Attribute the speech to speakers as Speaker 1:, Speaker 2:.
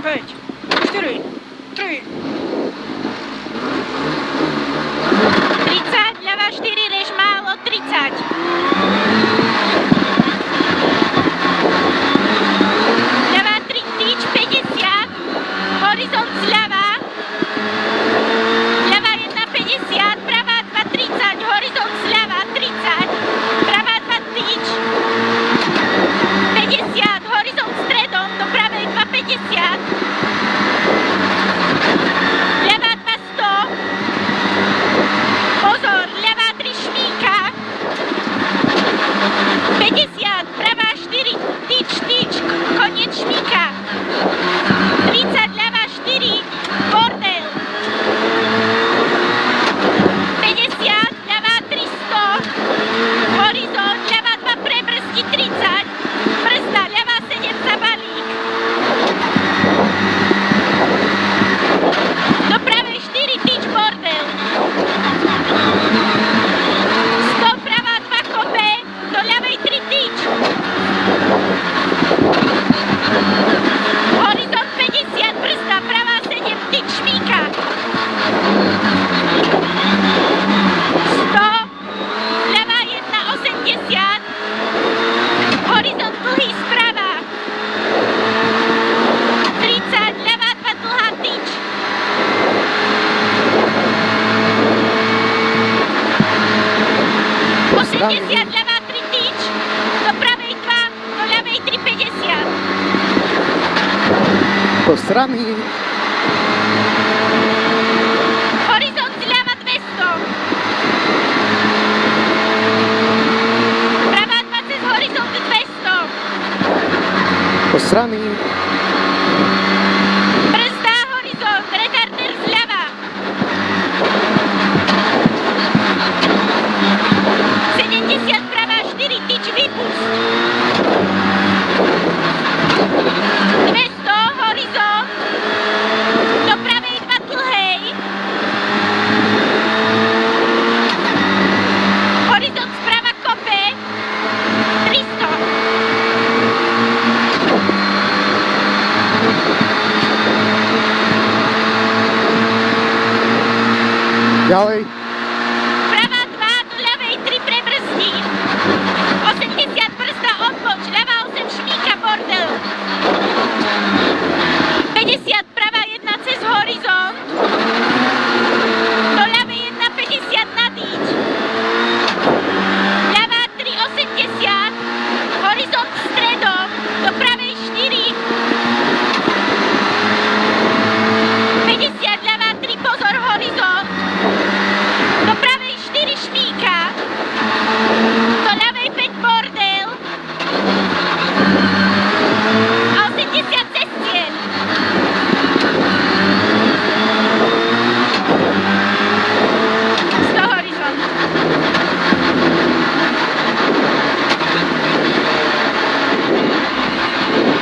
Speaker 1: 5, 4, 3.
Speaker 2: 30, ľava 4, rež málo, 30. Ľava 3, tyč, 50. Horizont zľava. Ľava 1, 50. Pravá 2, 30. Horizont zľava, 30. Pravá 2, tyč. 50. Horizont stredom, do pravej 2, 50. Ľava 2, 100. Pozor, ľavá 3 šmíka. 50, pravá 4, tyč, tyč, koniec šmíka. 30, ľavá 4, bordel. 50, ľavá 3, 100. Horizont, ľavá 2, prebrzdi, 30. Brzda, ľavá 7, za balík. Do pravej 4, tyč, bordel. 100, pravá 2, kope. Do ľavej 3, tyč. Horizont 50, brzda, pravá 7, tyč, šmíka. 100, ľavá 1, 80. Horizont dlhý sprava. 30, ľavá 2, dlhá, tyč. 80, ľavá 3, tyč. Do pravej 2, do ľavej 3, 50.
Speaker 3: Po strany.
Speaker 2: Horizont zľava 200. Pravá 2 cez horizont 200.
Speaker 3: Po strany.
Speaker 2: Brzda, horizont, retarder zľava. 70, pravá 4, tyč, vypust. 200, horizont. Do pravej 2, dlhej. Horizont sprava kope. 300.
Speaker 3: Ďalej.